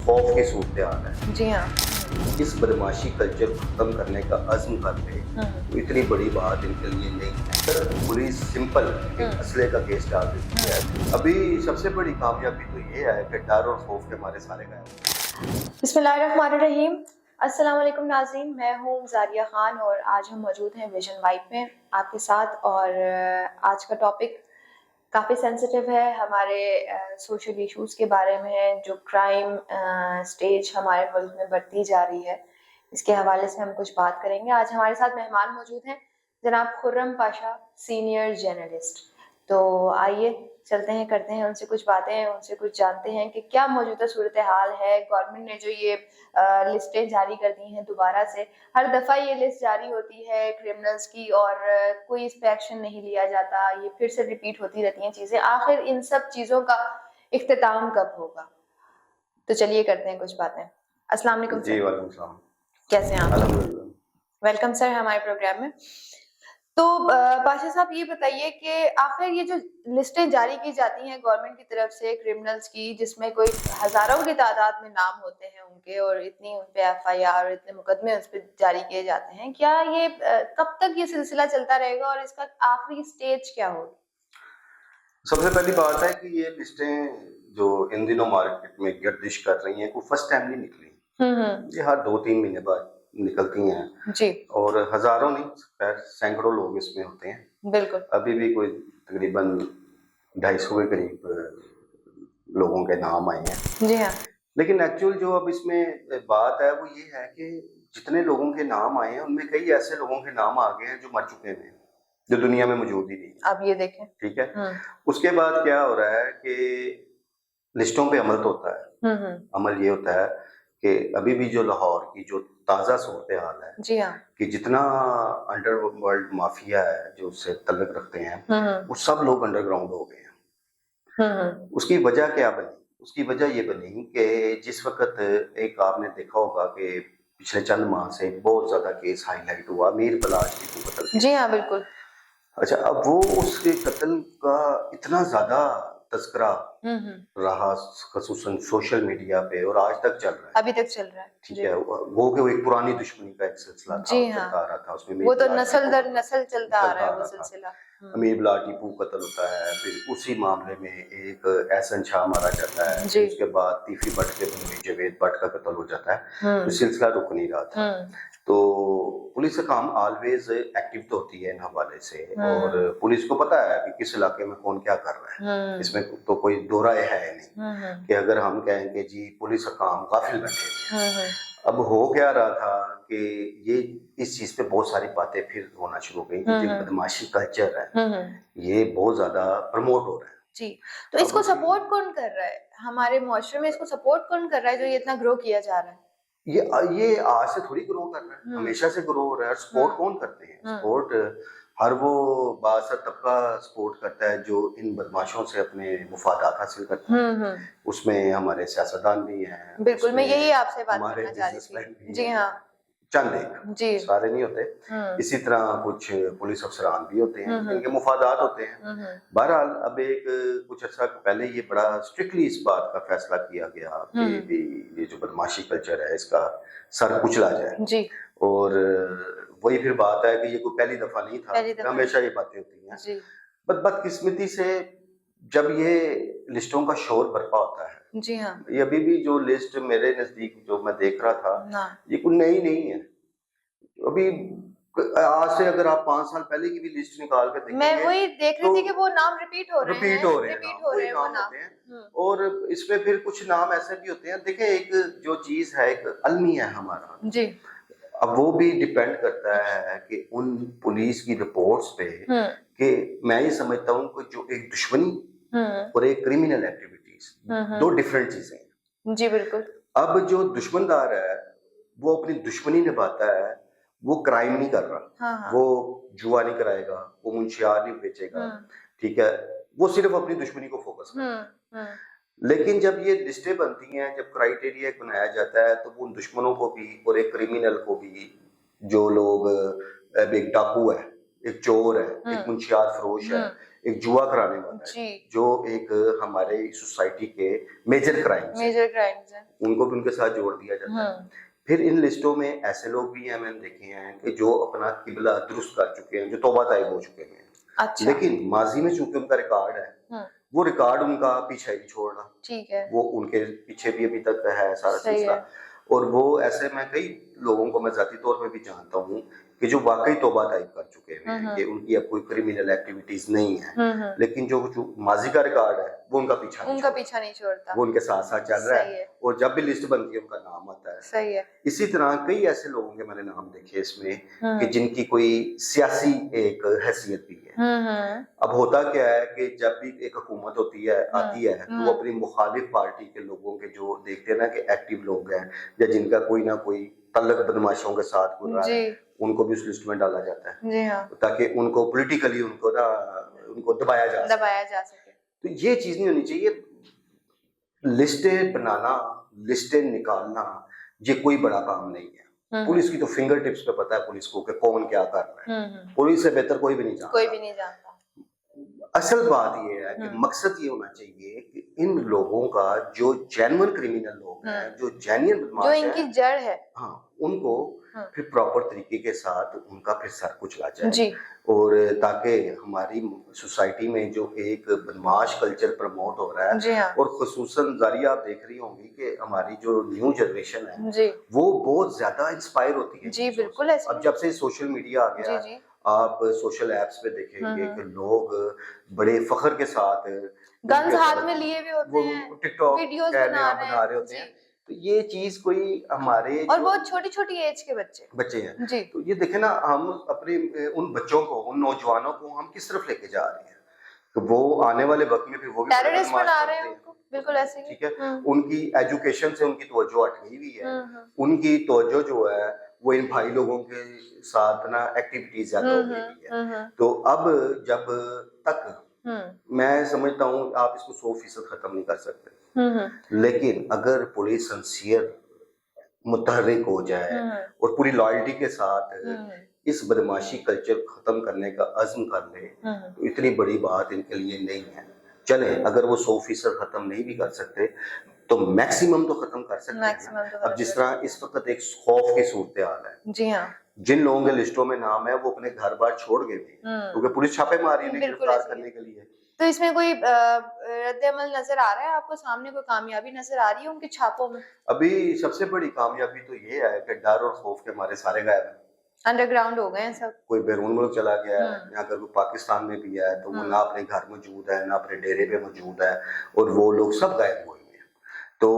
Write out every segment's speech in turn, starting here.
खौफ की सूरत हाल है। जी हाँ। इस बदमाशी कल्चर को खत्म करने का अज़्म कर ले तो इतनी बड़ी बात इनके लिए नहीं है। सर पुलिस सिंपल एक असले का केस डाल देती है। अभी सबसे बड़ी कामयाबी तो ये है कि डर और खौफ के हमारे सारे गायब। बिस्मिल्लाहिर्रहमानिर्रहीम। अस्सलाम वालेकुम नाज़रीन, मैं हूँ ज़ारिया खान और आज हम मौजूद हैं विजन वाइब में आपके साथ। और आज का टॉपिक काफ़ी सेंसिटिव है, हमारे सोशल इश्यूज़ के बारे में है, जो क्राइम स्टेज हमारे मुल्क में बढ़ती जा रही है, इसके हवाले से हम कुछ बात करेंगे। आज हमारे साथ मेहमान मौजूद हैं जनाब खुर्रम पाशा, सीनियर जर्नलिस्ट। तो आइए चलते हैं, करते हैं उनसे कुछ बातें, उनसे कुछ जानते हैं कि क्या मौजूदा सूरत हाल है। गवर्नमेंट ने जो ये लिस्टें जारी कर दी हैं दोबारा से, हर दफ़ा ये लिस्ट जारी होती है क्रिमिनल्स की और कोई इस पर एक्शन नहीं लिया जाता, ये फिर से रिपीट होती रहती हैं चीज़ें। आखिर इन सब चीज़ों का इख्तिताम कब होगा? तो चलिए करते हैं कुछ बातें। अस्सलाम वालेकुम जी सर। वालेकुम सलाम। कैसे हैं आप? अल्हम्दुलिल्लाह। वेलकम सर हमारे प्रोग्राम में। तो पाशा साहब ये बताइए कि आखिर ये जो लिस्टें जारी की जाती हैं गवर्नमेंट की तरफ से क्रिमिनल्स की, जिसमें कोई हजारों की तादाद में नाम होते हैं उनके और इतनी उन पे एफआईआर और इतने मुकदमे उस पर जारी किए जाते हैं, क्या ये कब तक ये सिलसिला चलता रहेगा और इसका आखिरी स्टेज क्या होगी? सबसे पहली बात है कि ये लिस्टें जो इन दिनों मार्केट में गर्दिश कर रही हैं, कोई फर्स्ट टाइम नहीं निकली। ये हर 2-3 महीने बाद निकलती हैं जी और हजारों नहीं, खैर सैकड़ों लोग इसमें होते हैं। बिल्कुल। अभी भी कोई तकरीबन 250 के करीब लोगों के नाम आए हैं। जी हाँ। लेकिन एक्चुअल जो अब इसमें बात है वो ये है कि जितने लोगों के नाम आए हैं उनमें कई ऐसे लोगों के नाम आ गए हैं जो मर चुके हैं, जो दुनिया में मौजूद ही नहीं है। अब ये देखें। ठीक है। उसके बाद क्या हो रहा है कि लिस्टों पे अमल तो होता है। अमल ये होता है कि अभी भी जो लाहौर की जो ताज़ा सूरत हाल है जी हाँ। कि जितना अंडरवर्ल्ड माफिया है जो उससे तल्लुक रखते हैं वो सब लोग अंडरग्राउंड हो गए हैं। उसकी वजह क्या बनी? उसकी वजह ये बनी कि जिस वक्त एक आपने देखा होगा कि पिछले चंद माह से बहुत ज्यादा केस हाईलाइट हुआ मीर बलाश टीपू कत्ल। जी हाँ बिल्कुल। अच्छा, अब वो उसके कत्ल का इतना ज्यादा तस्करा रहा खसूसन सोशल मीडिया पे और आज तक चल रहा है। अभी तक चल रहा है। ठीक है, वो एक पुरानी दुश्मनी का एक सिलसिला था, जी हाँ। चलता आ रहा था उसमें। वो तो नस्ल दर नस्ल चलता आ रहा है वो सिलसिला। अमीर बिला टीपू कत्ल होता है, फिर उसी मामले में एक एहसन शाह मारा जाता है, जी। उसके बाद तीफी भट्ट के बनवी जवेद भट्ट का कत्ल हो जाता है। तो सिलसिला रुक नहीं रहा था। तो पुलिस का काम ऑलवेज एक्टिव तो होती है इन हवाले से, और पुलिस को पता है कि किस इलाके में कौन क्या कर रहा है। इसमें तो कोई दो राय है नहीं कि अगर हम कहेंगे जी पुलिस का काम गाफिल बैठे। अब हो क्या रहा था कि ये इस चीज पे बहुत सारी बातें फिर होना शुरू हो गई कि जो बदमाशी कल्चर है ये बहुत ज्यादा प्रमोट हो रहा है। जी, तो इसको सपोर्ट कौन कर रहा है हमारे मुआशरे में? इसको सपोर्ट कौन कर रहा है जो ये इतना ग्रो किया जा रहा है? ये आज से थोड़ी ग्रो कर रहा है, हमेशा से ग्रो हो रहा है। सपोर्ट कौन करते हैं? सपोर्ट हर वो बादशाह तबका सपोर्ट करता है जो इन बदमाशों से अपने मुफादात हासिल करता है। उसमें हमारे सियासतदान भी हैं। बिल्कुल, मैं यही आपसे बात करना चाह रही थी। जी हाँ। चंद एक, जी सारे नहीं होते। इसी तरह कुछ पुलिस अफसरान भी होते हैं, इनके मुफादात होते हैं। बहरहाल अब एक कुछ अर्सा पहले ये बड़ा स्ट्रिक्टली इस बात का फैसला किया गया कि ये जो बदमाशी कल्चर है इसका सर कुचला जाए। जी। और वही फिर बात है कि ये कोई पहली दफा नहीं था, हमेशा ये बातें होती हैं। बदकिस्मती से जब ये लिस्टों का शोर बरपा होता है। जी हाँ। ये अभी भी जो लिस्ट मेरे नजदीक जो मैं देख रहा था ये कोई नई नहीं है। अभी आज से अगर आप 5 साल पहले की भी लिस्ट निकाल कर देखेंगे, मैं वही देख रही थी कि वो नाम रिपीट हो रहे हैं वो नाम। और इसमें फिर कुछ नाम ऐसे भी होते हैं। देखिए एक जो चीज है एक अलमिया है हमारा। जी। अब वो भी डिपेंड करता है कि उन पुलिस की रिपोर्ट्स पे कि मैं ये समझता हूँ कि जो एक दुश्मनी और एक क्रिमिनल एक्टिविटीज दो डिफरेंट चीजें हैं। जी बिल्कुल। अब जो दुश्मनदार है वो अपनी दुश्मनी निभाता है, वो क्राइम नहीं कर रहा। वो जुआ नहीं कराएगा, वो मुंशियार नहीं बेचेगा। ठीक है, वो सिर्फ अपनी दुश्मनी को फोकस करता है। लेकिन जब ये लिस्टें बनती हैं, जब क्राइटेरिया बनाया जाता है तो वो उन दुश्मनों को भी और एक क्रिमिनल को भी, जो लोग एक डाकू है, एक चोर है, एक मुंशियार फरोश है, एक जुआ कराने वाला है, जी, जो एक हमारे सोसाइटी के मेजर क्राइम्स मेजर क्राइम्स हैं। उनको भी उनके साथ जोड़ दिया जाता है। फिर इन लिस्टों में ऐसे लोग भी हैं, मैंने देखे हैं कि जो अपना किबला दुरुस्त कर चुके हैं, जो तौबा ताइब हो चुके हैं, अच्छा, लेकिन माजी में चूंकि उनका रिकॉर्ड है, वो रिकॉर्ड उनका पीछे नहीं छोड़ रहा, ठीक है, वो उनके पीछे भी अभी तक है सारा सही सिलसिला। है। और वो ऐसे मैं कई लोगों को मैं जाती तौर पे भी जानता हूँ कि जो वाकई तौबा ताइब कर चुके हैं कि उनकी अब कोई क्रिमिनल एक्टिविटीज नहीं है, लेकिन जो माजी का रिकॉर्ड है वो उनका पीछा नहीं छोड़ता, पीछा नहीं छोड़ता, वो उनके साथ साथ चल रहा सही है, है, और जब भी लिस्ट बनती है उनका नाम आता है। सही है। इसी तरह कई ऐसे लोगों के मैंने नाम देखे इसमें कि जिनकी कोई सियासी एक हैसियत भी है। अब होता क्या है कि जब भी एक हुकूमत होती है आती है तो वो अपनी मुखालिफ पार्टी के लोगों के जो देखते हैं ना कि एक्टिव लोग हैं या जिनका कोई ना कोई तल्लक बदमाशों के साथ हो रहा है, उनको भी उस लिस्ट में डाला जाता है, जी हाँ, ताकि उनको पॉलिटिकली उनको दबाया जा सके। तो ये चीज नहीं होनी चाहिए। लिस्टें बनाना, लिस्टें निकालना ये कोई बड़ा काम नहीं है। पुलिस की तो फिंगर टिप्स पे पता है पुलिस को कि कौन क्या कर रहा है, पुलिस से बेहतर कोई भी नहीं जानता। असल बात ये है कि मकसद ये होना चाहिए कि इन लोगों का जो जेन्युइन क्रिमिनल लोग हैं, जो जेन्युइन बदमाश जो इनकी जड़ है, हाँ, उनको फिर प्रॉपर तरीके के साथ उनका फिर सर कुचला जाए जी, और ताकि हमारी सोसाइटी में जो एक बदमाश कल्चर प्रमोट हो रहा है, जी हाँ, और खुसूसन जारिया आप देख रही होंगी कि हमारी जो न्यू जनरेशन है जी, वो बहुत ज्यादा इंस्पायर होती है जी, बिल्कुल ऐसे। अब जब से सोशल मीडिया आ गया, जी, आप सोशल एप्स पे देखेंगे कि लोग बड़े फख्र के साथ गन्स हाथ में लिए हुए होते हैं, टिकटॉक वीडियोस बना रहे होते हैं, तो ये चीज कोई हमारे और बहुत छोटी छोटी एज के बच्चे हैं जी, तो ये देखे ना, हम अपने उन बच्चों को, उन नौजवानों को हम किस तरफ लेके जा रहे हैं, तो वो आने वाले वक्त में फिर वो भी टेररिस्ट बना रहे हैं उनको, बिल्कुल ऐसे ही, ठीक है। उनकी एजुकेशन से उनकी तवज्जो हट गई हुई है, उनकी तवज्जो जो है वो इन भाई लोगों के साथ ना एक्टिविटीज ज्यादा हो गई है। तो अब जब तक मैं समझता हूँ आप इसको 100% खत्म नहीं कर सकते, लेकिन अगर पुलिस सिंसियर मुतहर्रिक हो जाए और पूरी लॉयल्टी के साथ इस बदमाशी कल्चर खत्म करने का अज़्म कर ले, तो इतनी बड़ी बात इनके लिए नहीं है। चले अगर वो 100% खत्म नहीं भी कर सकते तो मैक्सिमम तो खत्म कर सकते हैं। अब जिस तरह इस वक्त एक खौफ की सूरत हाल है, जी हाँ, जिन लोगों के लिस्टों में नाम है वो अपने घर बार छोड़ गए थे क्योंकि पुलिस छापे मारी है गिरफ्तार करने के लिए। तो इसमें कोई रद्द-ए-अमल नजर आ रहा है आपको, सामने कोई कामयाबी नजर आ रही है उनके छापों में? अभी सबसे बड़ी कामयाबी तो ये है कि डर और खौफ के हमारे सारे गायब हैं, अंडरग्राउंड हो गए हैं सब, कोई बैरून मुल्क चला गया है या अगर कोई पाकिस्तान में भी है तो वो ना अपने घर मौजूद है ना अपने डेरे पे मौजूद है, और वो लोग सब गायब हुए हैं। तो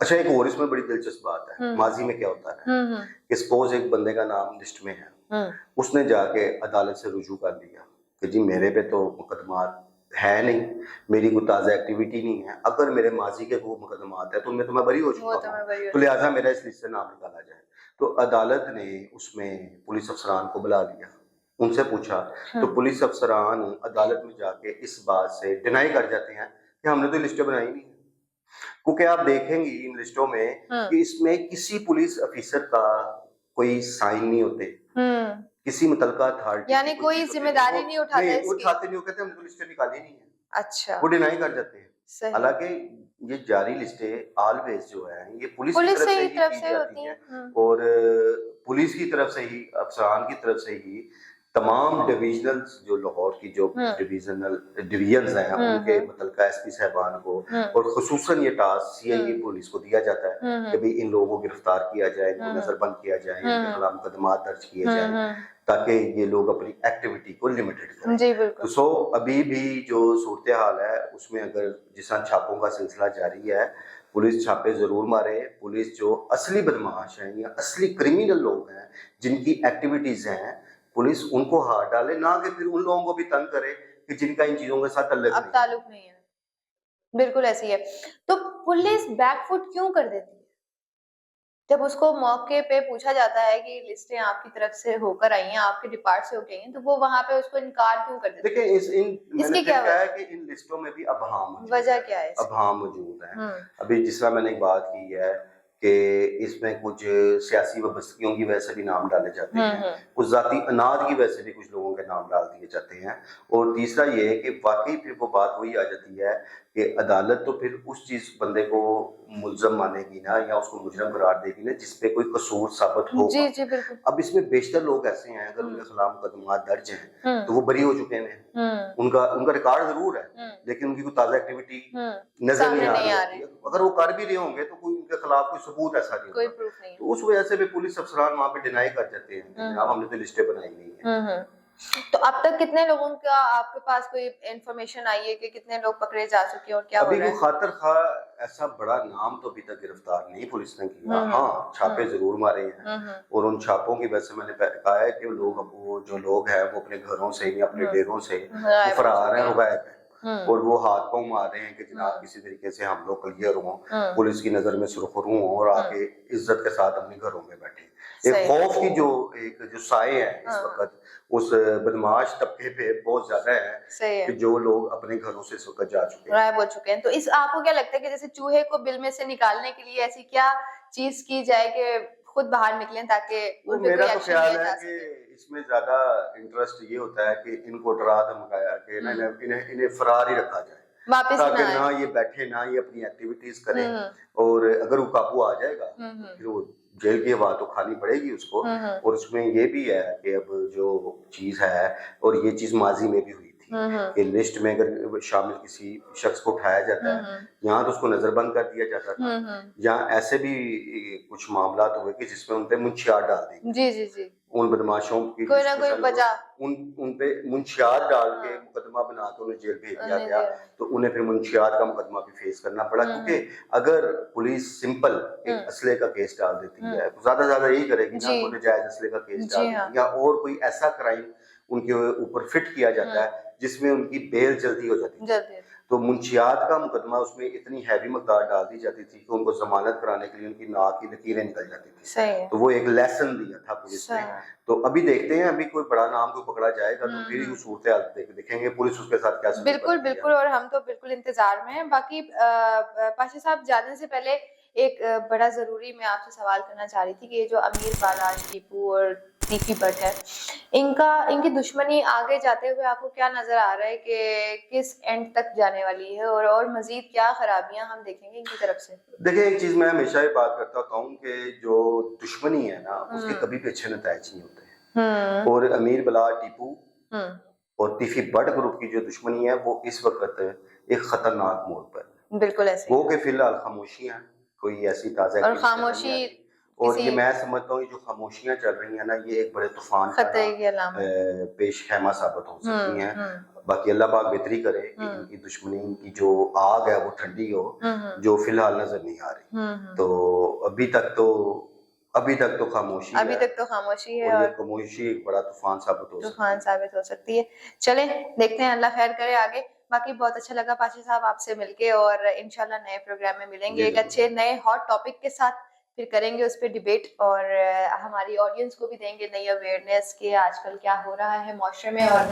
अच्छा, एक और इसमें बड़ी दिलचस्प बात है, माजी में क्या होता है कि सपोज एक बंदे का नाम लिस्ट में है, उसने जाके अदालत से रुजू कर लिया कि जी मेरे पे तो मुकदमा है नहीं, मेरी कोई ताज़ा एक्टिविटी नहीं है, अगर मेरे माजी के वो मुकदमात है तो मैं बरी हो चुका हूँ, तो लिहाजा मेरा इस लिस्ट से नाम निकाला जाए। तो अदालत ने उसमें पुलिस अफसरान को बुला लिया, उनसे पूछा, तो पुलिस अफसरान अदालत में जाके इस बात से डिनाई कर जाते हैं कि हमने तो लिस्टें बनाई नहीं, क्योंकि आप देखेंगे इन लिस्टों में कि इसमें किसी पुलिस ऑफिसर का कोई साइन नहीं होते, किसी मुतलका अथॉरिटी यानी कोई जिम्मेदारी नहीं उठाते इसकी, उठाते नहीं, कहते हमने तो लिस्टें निकाली नहीं है, अच्छा, वो डिनाई कर जाते हैं। हालांकि ये जारी लिस्टें ऑलवेज जो है ये पुलिस की तरफ से ही की जाती हैं और पुलिस की तरफ से ही, अफसरान की तरफ से ही तमाम डिविजनल्स जो लाहौर की जो डिवीजन्स हैं उनके मुतलका एसपी साहबान को और खुसूसन ये टास्क सीआईए पुलिस को दिया जाता है कि भाई इन लोगों को गिरफ्तार किया जाए, इनको नजरबंद किया जाए, इनके खिलाफ मुकदमा दर्ज किए जाए ताकि ये लोग अपनी एक्टिविटी को लिमिटेड करें। जी बिल्कुल। तो अभी भी जो सूरत हाल है उसमें अगर जिस छापों का सिलसिला जारी है, पुलिस छापे जरूर मारे, पुलिस जो असली बदमाश हैं या असली क्रिमिनल लोग हैं जिनकी एक्टिविटीज हैं, पुलिस उनको हाथ डाले, ना कि फिर उन लोगों को भी तंग करे कि जिनका इन चीजों के साथ ताल्लुक नहीं है। बिल्कुल ऐसी है। तो पुलिस बैकफुट क्यों कर देती है जब उसको मौके पे पूछा जाता है कि लिस्टें आपकी तरफ से होकर आई हैं, आपके डिपार्ट से होकर आई हैं, तो वो वहां पे उसको इनकार क्यों कर देती है? देखिए इसकी क्या वजह है कि इन लिस्टों में भी अबहाम वजह क्या है? अबहाम मौजूद है। अभी जिस तरह मैंने एक बात की है कि इसमें कुछ सियासी वाबस्तगियों की वजह से भी नाम डाले जाते हैं, कुछ जाती अनाद की वजह से भी कुछ लोगों के नाम डाल दिए जाते हैं, और तीसरा ये है कि वाकई फिर वो बात वही आ जाती है कि अदालत तो फिर उस चीज बंदे को मुल्ज़म मानेगी ना, या उसको मुजरम करार देगी ना जिसपे कोई कसूर साबित होगा। जी जी बिल्कुल। अब इसमें बेशतर लोग ऐसे हैं, अगर उनके खिलाफ मुकदमा दर्ज हैं तो वो बरी हो चुके हैं, उनका उनका रिकॉर्ड जरूर है, लेकिन उनकी कोई ताजा एक्टिविटी नजर नहीं आ रही। अगर वो कर भी रहे होंगे तो कोई उनके खिलाफ कोई सबूत ऐसा नहीं कोई होगा, प्रूफ नहीं है। तो उस वजह से भी पुलिस अफसरान वहाँ पे डिनाई कर जाते हैं कि जनाब हमने तो लिस्टें बनाई नहीं है। तो अब तक कितने लोगों का आपके पास कोई इंफॉर्मेशन आई है कि कितने लोग पकड़े जा चुके हैं और क्या हो अभी रहा कोई है? खातर खा ऐसा बड़ा नाम तो अभी तक गिरफ्तार नहीं पुलिस ने किया। हाँ, छापे जरूर मारे हैं, और उन छापों की वजह से मैंने कहा है कि लोग, वो जो लोग हैं वो अपने घरों से या अपने डेरों से वो फरार हैं, गायब हैं, और वो हाथ पांव मार रहे हैं कि जनाब किसी तरीके से हम लोग क्लियर हों, पुलिस की नजर में सुरखरू हों और आके इज्जत के साथ अपने घरों में बैठे। एक खौफ की जो साए है इस वक्त उस बदमाश तबके पे बहुत ज्यादा है कि जो लोग अपने घरों से इस वक्त जा चुके हैं, गायब हो चुके हैं। तो इस आपको क्या लगता है कि जैसे चूहे को बिल में से निकालने के लिए ऐसी क्या चीज की जाए कि खुद बाहर निकलें ताकि उन पे मेरा कोई तो एक्शन ख्याल लिया जा है कि सके? इसमें ज्यादा इंटरेस्ट ये होता है कि इनको डरा धमकाया कि इन्हें फरार ही रखा जाए, वापस ताकि ना ना आए। ये बैठे, ना ये अपनी एक्टिविटीज करें, और अगर वो काबू आ जाएगा फिर वो जेल की हवा तो खानी पड़ेगी उसको। और उसमें ये भी है कि अब जो चीज है, और ये चीज माजी में भी हुई थी कि लिस्ट में अगर शामिल किसी शख्स को उठाया जाता है, यहाँ तो उसको नजरबंद कर दिया जाता था, यहाँ ऐसे भी कुछ मामला हुए कि जिसमें उन पे मुंशियात डाल दी। जी जी जी। उन बदमाशों की कोई ना कोई वजह उन पे मुंशियात डाल के मुकदमा बना के उन्हें जेल भेज दिया गया, तो उन्हें फिर मुंशियात का मुकदमा भी फेस करना पड़ा, क्योंकि अगर पुलिस सिंपल एक असले का केस डाल देती है तो ज्यादा यही करेगी ना, वो नजायज असले का केस डाल देती है, या और कोई ऐसा क्राइम उनके ऊपर फिट किया जाता है जिसमें उनकी बेल जल्दी हो जाती है, तो मुंशियात का मुकदमा उसमें इतनी हैवी मकदार डाल दी जाती थी कि उनको जमानत कराने के लिए उनकी नाक की लकीरें निकल जाती थी। सही है। तो वो एक लेसन दिया था पुलिस ने। तो अभी देखते हैं, अभी कोई बड़ा नाम को पकड़ा जाएगा तो फिर ही सूरत देखेंगे पुलिस उसके साथ क्या। बिल्कुल बिल्कुल, और हम तो बिल्कुल इंतजार में हैं। बाकी पाशा साहब जाने से पहले एक बड़ा जरूरी मैं आपसे सवाल करना चाह रही थी कि ये जो अमीर बालाज टीपू और टीपी भट्ट है, इनकी दुश्मनी आगे जाते हुए आपको क्या नजर आ रहा है कि किस एंड तक जाने वाली है, और मजीद क्या खराबियां हम देखेंगे इनकी तरफ से? देखिए, एक चीज मैं हमेशा ये बात करता हूँ कि जो दुश्मनी है ना उसके कभी भी अच्छे नतीजे नहीं होते, और अमीर बलाज टीपू और टीपी भट्ट ग्रुप की जो दुश्मनी है वो इस वक्त एक खतरनाक मोड़ पर बिल्कुल ऐसे वो कि फिलहाल खामोशियां कोई ऐसी ताजा और खामोशी, और ये मैं समझता हूँ जो खामोशियां चल रही है ना ये एक बड़े तूफान खतरे की अलामत पेश खैमा साबित हो सकती हैं। बाकी अल्लाह पाक बेहतरी करे कि इनकी दुश्मनी की जो आग है वो ठंडी हो, जो फिलहाल नजर नहीं आ रही। तो अभी तक तो खामोशी है, और ये खामोशी एक बड़ा तूफान साबित हो सकती है। चले देखते हैं, अल्लाह खैर करे आगे। बाकी बहुत अच्छा लगा पाशा साहब आपसे मिलके, और इंशाल्लाह नए प्रोग्राम में मिलेंगे एक अच्छे नए हॉट टॉपिक के साथ, फिर करेंगे उस पर डिबेट, और हमारी ऑडियंस को भी देंगे नई अवेयरनेस कि आजकल क्या हो रहा है माशरे में और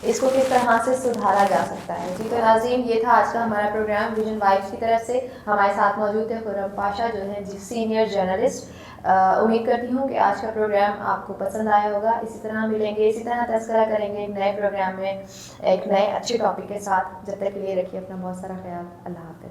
इसको किस तरह से सुधारा जा सकता है। जी तो नाज़रीन, ये था आज का हमारा प्रोग्राम विजन वाइब्स की तरफ से। हमारे साथ मौजूद थे खुर्रम पाशा जो है सीनियर जर्नलिस्ट। उम्मीद करती हूँ कि आज का प्रोग्राम आपको पसंद आया होगा। इसी तरह मिलेंगे, इसी तरह तस्करा करेंगे एक नए प्रोग्राम में एक नए अच्छे टॉपिक के साथ। जब तक के लिए रखिए अपना बहुत सारा ख्याल। अल्लाह हाफ़िज़।